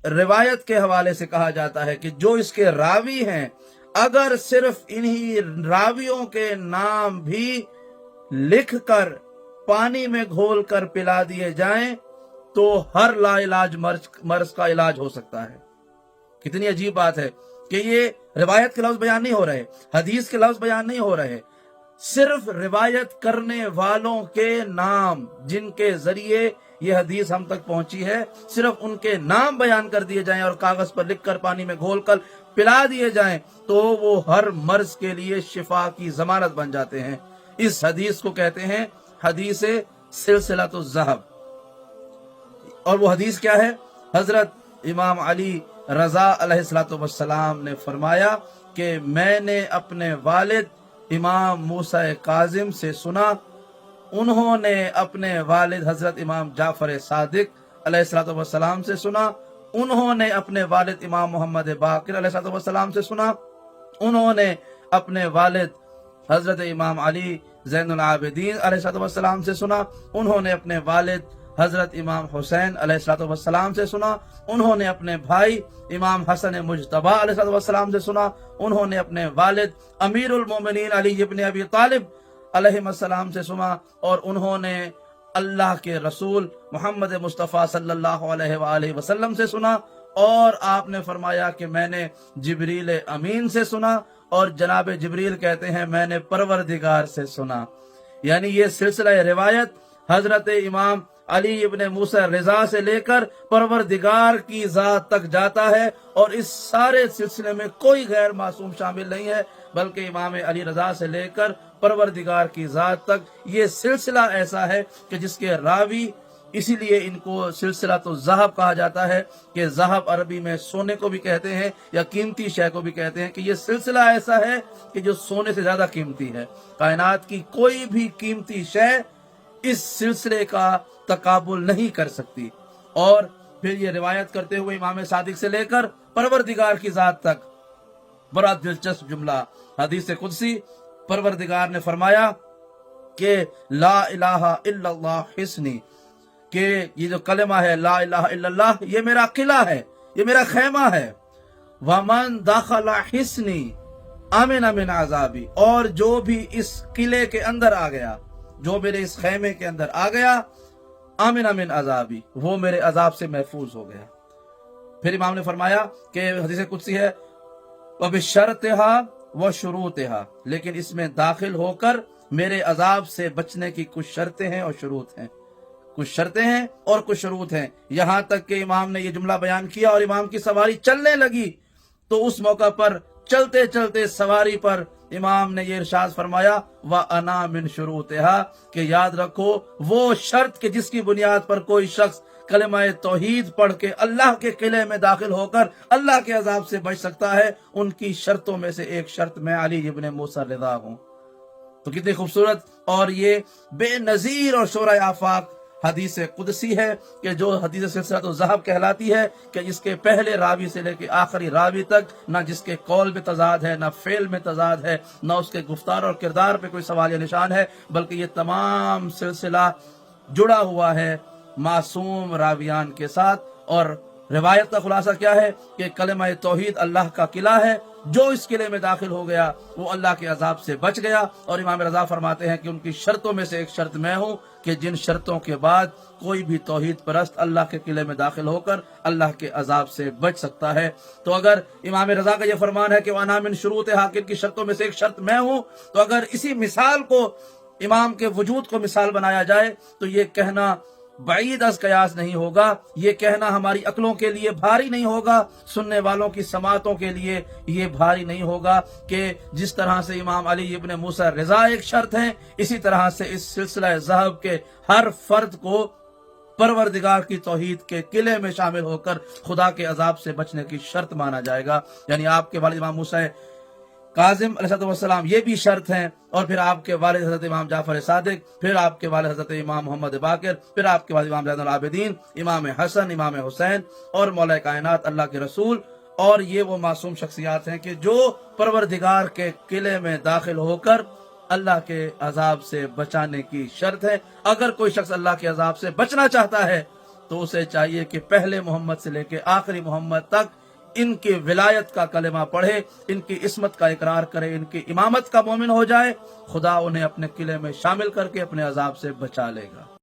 रिवायत के हवाले से कहा जाता है कि जो इसके रावी हैं, अगर सिर्फ इन्हीं रावियों के नाम भी लिख कर पानी में घोल कर पिला दिए जाएं तो हर लाइलाज मर्ज का इलाज हो सकता है। कितनी अजीब बात है कि ये रिवायत के लफ्ज बयान नहीं हो रहे, हदीस के लफ्ज बयान नहीं हो रहे, सिर्फ रिवायत करने वालों के नाम, जिनके जरिए ये हदीस हम तक पहुंची है, सिर्फ उनके नाम बयान कर दिए जाएं और कागज पर लिखकर पानी में घोलकर पिला दिए जाएं तो वो हर मर्ज के लिए शिफा की जमानत बन जाते हैं। इस हदीस को कहते हैं हदीस सिलसिलतुज़ ज़हब। और वो हदीस क्या है? हजरत इमाम अली रजा अलैहिस्सलातु वस्सलाम ने फरमाया कि मैंने अपने वालिद इमाम मूसा काजिम से सुना, उन्होंने अपने वालिद हजरत इमाम जाफर सादिक अलैहिस्सलातु वस्सलाम से सुना, उन्होंने अपने वालिद इमाम मोहम्मद बाकिर अलैहिस्सलातु वस्सलाम से सुना, उन्होंने अपने वालिद हजरत इमाम अली ज़ैनुल आबिदीन अलैहिस्सलातु वस्सलाम से सुना, उन्होंने अपने वालिद हजरत इमाम हुसैन अलैहिस्सलातु वस्सलाम से सुना, उन्होंने अपने भाई इमाम हसन मुज्तबा अलैहिस्सलातु वस्सलाम से सुना, उन्होंने अपने वालिद अमीरुल मोमिनीन अली इब्न अबी तालिब अलैहिस्सलाम से सुना, और उन्होंने अल्लाह के रसूल मोहम्मद मुस्तफ़ा सल्लल्लाहु अलैहि वसल्लम से सुना। और आपने फरमाया कि मैंने जिब्रील अमीन से सुना, और जनाब जिब्रील कहते हैं मैंने परवरदिगार से सुना। यानी ये सिलसिला रिवायत हजरत इमाम अली इब्न मूसा रिजा से लेकर परवरदिगार की जात तक जाता है, और इस सारे सिलसिले में कोई गैर मासूम शामिल नहीं है, बल्कि इमाम अली रजा से लेकर परवरदिगार की जात तक ये सिलसिला ऐसा है कि जिसके रावी, इसीलिए इनको सिलसिलतुज़ ज़हब कहा जाता है कि ज़हब अरबी में सोने को भी कहते हैं या कीमती शय को भी कहते हैं, कि ये सिलसिला ऐसा है कि जो सोने से ज्यादा कीमती है। कायनात की कोई भी कीमती शय इस सिलसिले का तकाबुल नहीं कर सकती। और फिर ये रिवायत करते हुए इमाम सादिक से लेकर परवरदिगार की जात तक, बड़ा दिलचस्प जुमला हदीस कुदसी, परवरदिगार ने फरमाया कि ला इलाहा इल्लल्लाह हिस्नी, कि ये जो कलमा है ला इलाहा इल्लल्लाह, ये मेरा किला है, ये मेरा खैमा है। वमन दाखला हिस्नी आमिन मिन अज़ाबी, और जो भी इस किले के अंदर आ गया, जो मेरे इस खैमे के अंदर आ गया, आमिन मिन अज़ाबी, वो मेरे अजाब से महफूज हो गया। फिर इमाम ने फरमाया कि हदीस कुदसी है व बिशर्तिहा व शुरूतिहा, लेकिन इसमें दाखिल होकर मेरे अजाब से बचने की कुछ शर्तें हैं और शुरूत हैं, कुछ शर्तें हैं और कुछ शुरूत हैं। यहां तक कि इमाम ने ये जुमला बयान किया और इमाम की सवारी चलने लगी, तो उस मौका पर चलते चलते सवारी पर इमाम ने ये इरशाद फरमाया व अना मिन शुरूतिहा, कि याद रखो वो शर्त कि जिसकी बुनियाद पर कोई शख्स कलमा तौहीद पढ़ के अल्लाह के किले में दाखिल होकर अल्लाह के अजाब से बच सकता है, उनकी शर्तों में से एक शर्त मैं अली इब्न मूसा रिज़ा हूं। तो कितनी खूबसूरत और ये बेनजीर और शोरा आफाक हदीस कुदसी है कि जो हदीस सिलसिलतुज़ ज़हब कहलाती है, कि इसके पहले रावी से लेकर आखिरी रावी तक ना जिसके कौल में तजाद है, ना फेल में तजाद है, ना उसके गुफ्तार और किरदार पे कोई सवाल या निशान है, बल्कि ये तमाम सिलसिला जुड़ा हुआ है मासूम रावियान के साथ। और रिवायत का खुलासा क्या है कि कलमा तौहीद अल्लाह का किला है, जो इस किले में दाखिल हो गया वो अल्लाह के अजाब से बच गया। और इमाम रज़ा फरमाते हैं कि उनकी शर्तों में से एक शर्त मैं हूं कि जिन शर्तों के बाद कोई भी तौहीद परस्त अल्लाह के किले में दाखिल होकर अल्लाह के अजाब से बच सकता है। तो अगर इमाम रज़ा का यह फरमान है कि वाना मिन शुरूत हाकिम की शर्तों में से एक शर्त मैं हूं, तो अगर इसी मिसाल को इमाम के वजूद को मिसाल बनाया जाए तो ये कहना बाईद अज कयास नहीं होगा, ये कहना हमारी अक्लों के लिए भारी नहीं होगा, सुनने वालों की समातों के लिए ये भारी नहीं होगा कि जिस तरह से इमाम अली इब्न मूसा रिज़ा एक शर्त है, इसी तरह से इस सिलसिला ज़हब के हर फर्द को परवरदिगार की तौहीद के किले में शामिल होकर खुदा के अजाब से बचने की शर्त माना जाएगा। यानी आपके वालिद इमाम मूसा काजिम अलैहिस्सलाम ये भी शर्त हैं, और फिर आपके वालिद हजरत इमाम जाफर सादिक, फिर आपके वालिद हजरत इमाम मोहम्मद बाकिर, फिर आपके वालिद इमाम ज़ैनुल आबिदीन, इमाम हसन, इमाम हुसैन और मौला कायनात अल्लाह के रसूल। और ये वो मासूम शख्सियात हैं कि जो परवरदिगार के किले में दाखिल होकर अल्लाह के अजाब से बचाने की शर्त है। अगर कोई शख्स अल्लाह के अजाब से बचना चाहता है تو اسے چاہیے کہ پہلے محمد سے لے کے آخری محمد تک ان کی ولایت کا کلمہ پڑھے، ان کی عصمت کا اقرار کرے، ان کی امامت کا مومن ہو جائے، خدا انہیں اپنے قلعے میں شامل کر کے اپنے عذاب سے بچا لے گا۔